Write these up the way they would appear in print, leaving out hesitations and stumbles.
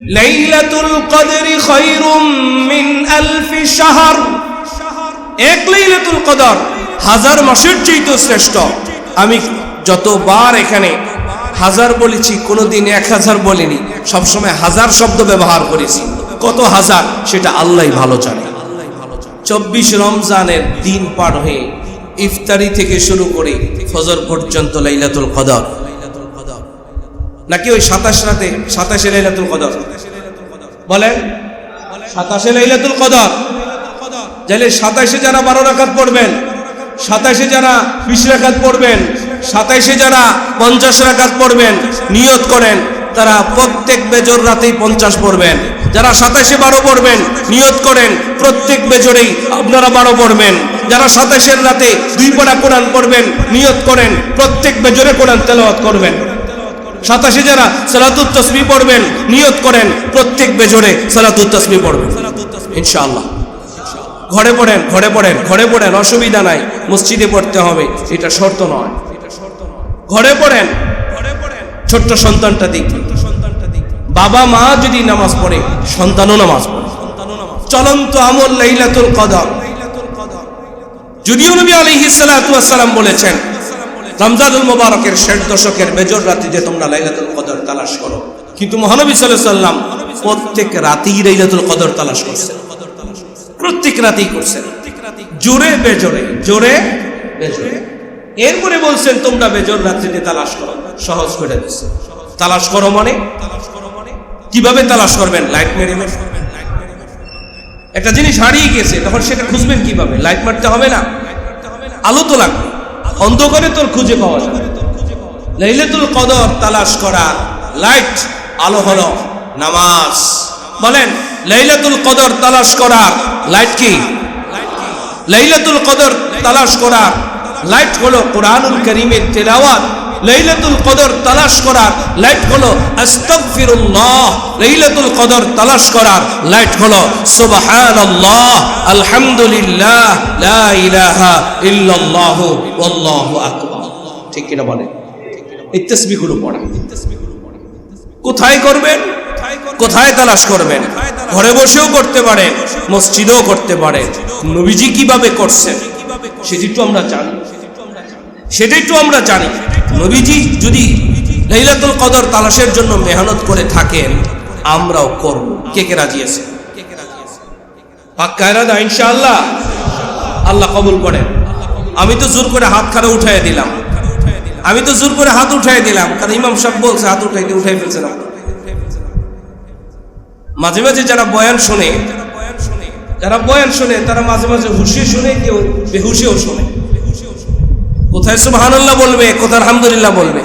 লাইলাতুল কদরি খায়রুম মিন আলফি শাহর। এক লাইলাতুল কদর হাজার মাসের চাইতে শ্রেষ্ঠ। আমি যতবার এখানে হাজার বলেছি কোনোদিন 1000 বলিনি, সবসময় হাজার শব্দ ব্যবহার করেছি। কত হাজার সেটা আল্লাহই ভালো জানে। 24 রমজানের দিন পার হয়ে ইফতারি থেকে শুরু করে ফজর পর্যন্ত লাইলাতুল কদর, নাকি ওই 27 রাতে 27 লাইলাতুল কদর বলেন, 27 লাইলাতুল কদর। যাইলে 27 যারা 12 রাকাত পড়বেন, 27 যারা 20 রাকাত পড়বেন, 27 যারা 50 রাকাত পড়বেন, নিয়ত করেন তারা প্রত্যেক বেজর রাতেই 50 পড়বেন। যারা 27 12 পড়বেন নিয়ত করেন প্রত্যেক বেজরেই আপনারা 12 পড়বেন। যারা 27 রাতে 2 পারা কোরআন পড়বেন নিয়ত করেন প্রত্যেক বেজরে কোরআন তেলাওয়াত করবেন। 27 যারা সালাতুত তাসবিহ পড়বেন নিয়ত করেন প্রত্যেক বেজরে সালাতুত তাসবিহ পড়বেন ইনশাআল্লাহ। ঘরে পড়েন, ঘরে পড়েন, ঘরে পড়েন, অসুবিধা নাই। মসজিদে পড়তে হবে এটা শর্ত নয়। ঘরে পড়েন, ছোট্ট সন্তানটা দেখি, বাবা মা যদি নামাজ পড়ে সন্তানও নামাজ পড়ে। চলন্ত আমল লাইলাতুল কদর। যদিও নবী আলাইহিস সালাতু ওয়াস সালাম বলেছেন রমজানুল মুবারকের 60 দশকের বেজর রাতে তোমরা লাইলাতুল কদর তালাশ করো, কিন্তু মহানবী সাল্লাল্লাহু আলাইহি সাল্লাম প্রত্যেক রাতেই লাইলাতুল কদর তালাশ করছেন, প্রত্যেক রাতেই করছেন, জোরে বেজরে, জোরে বেজরে। এরপরে বলছেন তোমরা বেজর রাতে তালাশ করো, সহজ করে দিচ্ছে। তালাশ করো মানে কিভাবে তালাশ করবেন? লাইট মেরে। একটা জিনিস হারিয়ে গেছে তখন সেটা খুঁজবেন কিভাবে? লাইট মারতে হবে না, আলো তো লাগবে, অন্ধকারে তোর খুঁজে পাওয়া যাবে। লাইলাতুল কদর তালাশ করা লাইট আলো হলো নামাজ। বলেন লাইলাতুল কদর তালাশ করা লাইট কি? লাইলাতুল কদর তালাশ করা লাইট হলো কোরআনুল কারীমের তেলাওয়াত। লাইলাতুল কদর তালাশ করার লাইট হলো আস্তাগফিরুল্লাহ। লাইলাতুল কদর তালাশ করার লাইট হলো সুবহানাল্লাহ, আলহামদুলিল্লাহ, লা ইলাহা ইল্লাল্লাহু ওয়াল্লাহু আকবার। ঠিক কিনা বলেন? এই তাসবিহগুলো পড়া কোথায় করবেন? কোথায় তালাশ করবেন? ঘরে বসেও করতে পারেন, মসজিদেও করতে পারেন। নবীজি কিভাবে করছেন সেটা একটু আমরা জানি, সেটা একটু আমরা জানি। নবীজি যদি লাইলাতুল কদর তালাশের জন্য মেহনত করে থাকেন আমরাও করব। কে কে রাজি আছে? পাক্কা ইরাদা ইনশাআল্লাহ। আল্লাহ কবুল করেন। আমি তো জোর করে হাত খাড়া উঠাই দিলাম, আমি তো জোর করে হাত উঠাই দিলাম, কারণ ইমাম সাহেব বলছে হাত উঠাইতে, উঠাই ফেলছে না। মাঝে মাঝে যারা বয়ান শোনে, যারা বয়ান শোনে তারা মাঝে মাঝে হুশে শুনে, কেউ বেহুশেও শোনে। কোথায় সুবহানাল্লাহ বলবে, কোথায় আলহামদুলিল্লাহ বলবে।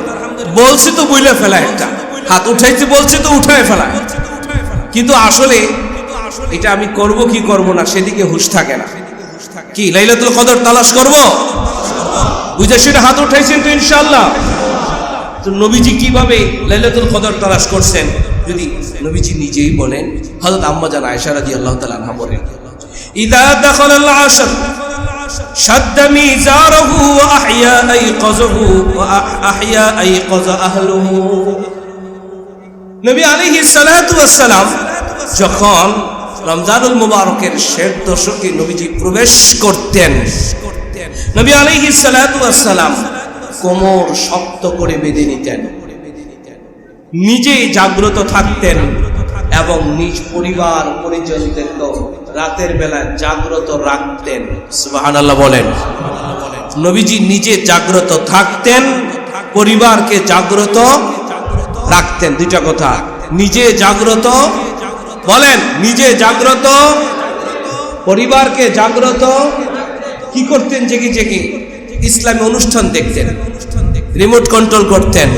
বলছি তো বইলে ফেলা, একটা হাত উঠাইতে বলছি তো উঠায় ফেলা, কিন্তু আসলে এটা আমি করব কি করব না সেদিকে হুশ থাকে না। কি লাইলাতুল কদর তালাশ করব বুঝে সেটা হাত উঠাইছেন তো ইনশাআল্লাহ। তো নবীজি কিভাবে লাইলাতুল কদর তালাশ করছেন যদি নবীজি নিজেই বলেন। হযরত আম্মা জান আয়েশা রাদিয়াল্লাহু তাআলা আনহা বলেন, ইযা দাখালাল আশর শাদ্দা মিজারহু ওয়া আহইয়া আইকাযহু ওয়া আহইয়া আইকায আহলুহু। নবী আলাইহিস সালাতু ওয়াস সালাম যখন রমজানুল মুবারকের 60 দশকে নবীজি প্রবেশ করতেন, নবী আলাইহিস সালাতু ওয়াস সালাম কোমর শক্ত করে বেঁধে নিতেন, নিজে জাগ্রত থাকতেন এবং নিজ পরিবার পরিজনদেরকে রাতের বেলা জাগ্রত রাখতেন। সুবহানাল্লাহ বলেন। নবীজি নিজে জাগ্রত থাকতেন, পরিবারকে জাগ্রত রাখতেন। দুইটা কথা, নিজে জাগ্রত, বলেন নিজে জাগ্রত, পরিবারকে জাগ্রত। কি করতেন? জেগে জেগে ইসলামী অনুষ্ঠান দেখতেন, রিমোট কন্ট্রোল করতেন।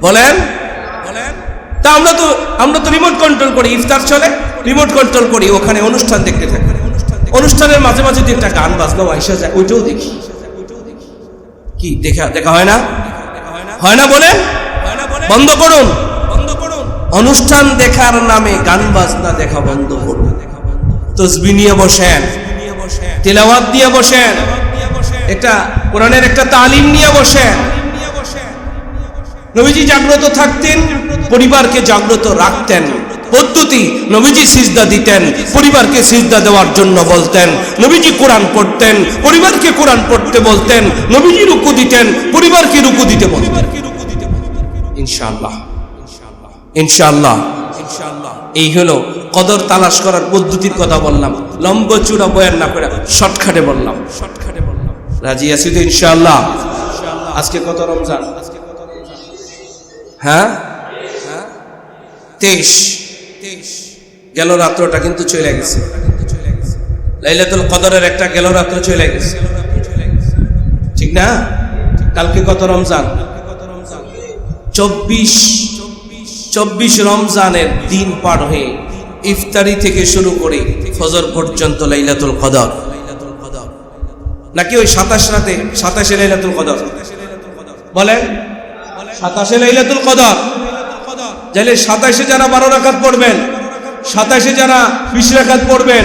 বলেন তা আমরা তো রিমোট কন্ট্রোল করি, ইফতার চলে রিমোট কন্ট্রোল করি, ওখানে অনুষ্ঠান দেখতে থাকি। অনুষ্ঠানের মাঝে মাঝে একটা গান বাজলো আইসা যায়, ওইটাও দেখি। কি দেখা হয় না? হয় না? বলেন বন্ধ করুন। অনুষ্ঠান দেখার নামে গান বাজনা দেখা বন্ধ করুন। তাসবিহ নিয়ে বসেন, তেলাওয়াত দিয়ে বসেন, একটা কোরআনের একটা তালিম নিয়ে বসেন। নবীজি জাগ্রত থাকতেন, পরিবারকে জাগ্রত রাখতেন। পদ্ধতি, নবীজি সিজদা দিতেন, পরিবারকে সিজদা দেওয়ার জন্য বলতেন। নবীজি কোরআন পড়তেন, পরিবারকে কোরআন পড়তে বলতেন। নবীজি রুকু দিতেন, পরিবারকে রুকু দিতে বলতেন। ইনশাআল্লাহ, ইনশাআল্লাহ, এই হলো কদর তালাশ করার পদ্ধতির কথা বললাম। লম্ব চূড়া বয়ান না করে শর্টকাটে বললাম। রাজি আছি তো ইনশাআল্লাহ? আজকে কত রমজান? হ্যাঁ, 23 গেল রাত্রটা কিন্তু চলে গেছে। লাইলাতুল কদরের একটা গেল রাত্র চলে গেছে, ঠিক না? কালকে কত রমজান? 24 রমজানের দিন পার হয়ে ইফতারি থেকে শুরু করে ফজর পর্যন্ত লাইলাতুল কদর, নাকি ওই 27 রাতে 27 লাইলাতুল কদর বলেন? 27 লাইলাতুল কদর। যাইলে 27 যারা 12 রাকাত পড়বেন, 27 যারা 20 রাকাত পড়বেন,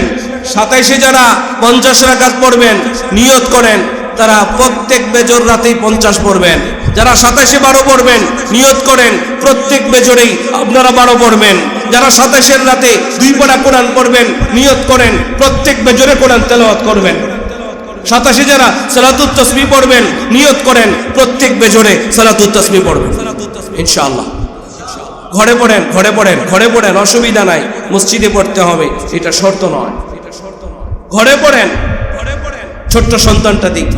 27 যারা 50 রাকাত পড়বেন, নিয়ত করেন তারা প্রত্যেক বেজর রাতেই 50 পড়বেন। যারা 27 12 পড়বেন, নিয়ত করেন প্রত্যেক বেজরেই আপনারা 12 পড়বেন। যারা 27 রাতে 2 পারা কোরআন পড়বেন, নিয়ত করেন প্রত্যেক বেজরে কোরআন তেলাওয়াত করবেন। 27 যারা সালাতুত তাসবিহ পড়বেন, নিয়ত করেন প্রত্যেক বেজরে সালাতুত তাসবিহ পড়বেন ইনশাআল্লাহ। ঘরে পড়েন, ঘরে পড়েন, ঘরে পড়েন, অসুবিধা নাই। মসজিদে পড়তে হবে এটা শর্ত নয়। ঘরে পড়েন, ছোট্ট সন্তানটা দিক।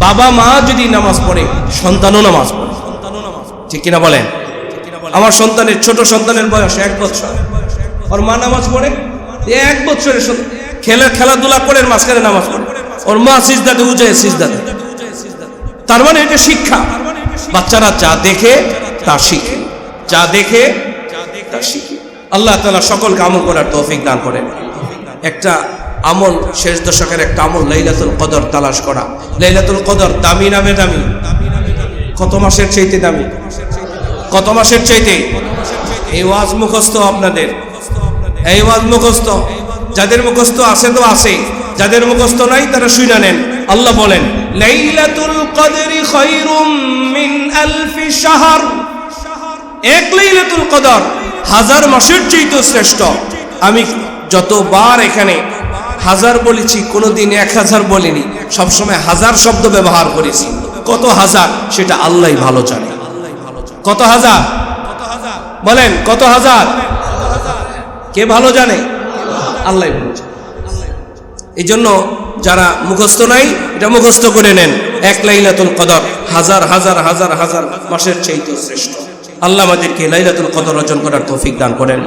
বাবা মা যদি নামাজ পড়ে, সন্তানও নামাজ পড়ে, ঠিক কিনা বলেন? আমার সন্তানের, ছোট সন্তানের বয়স 1 বছর, ওর মা নামাজ পড়ে 1 বছরের খেলাধুলা করে মাঝখানে নামাজ পড়ে, ওর মা সিজদাতে উঠে সিজদাতে। তার মানে এটা শিক্ষা। বাচ্চারা যা দেখে তা শিখে, যা দেখে তা শিখে। আল্লাহ তাআলা সকলকে আমল করার তৌফিক দান করেন। একটা আমল, শেষ দশকের একটা আমল, লাইলাতুল কদর তালাশ করা। লাইলাতুল কদর দামি নামে দামি। কত মাসের চাইতে দামি? কত মাসের চাইতে? এই ওয়াজ মুখস্থ আপনাদের, এই ওয়াজ মুখস্থ। যাদের মুখস্থ আছে তো আছে, যাদের মুখস্থ নাই তারা শুনে নেন। আল্লাহ বলেন লাইলাতুল কদরি খায়রুম মিন আলফি শাহর। এক লাইলাতুল কদর 1000 মাসের চাইতে শ্রেষ্ঠ। আমি যতবার এখানে 1000 বলেছি, কোনোদিন 1000 বলিনি, সবসময় 1000 শব্দ ব্যবহার করেছি। কত হাজার সেটা আল্লাহই ভালো জানে। কত হাজার বলেন? কত হাজার? কে ভালো জানে? আল্লাহ ভালো জানে। এই জন্য যারা মুখস্থ নাই, এটা মুখস্থ করে নেন। এক লাইলাতুল কদর হাজার হাজার হাজার হাজার মাসের চাইতে শ্রেষ্ঠ। আল্লাহ আমাদেরকে লাইলাতুল কদর অর্জন করার তৌফিক দান করেন।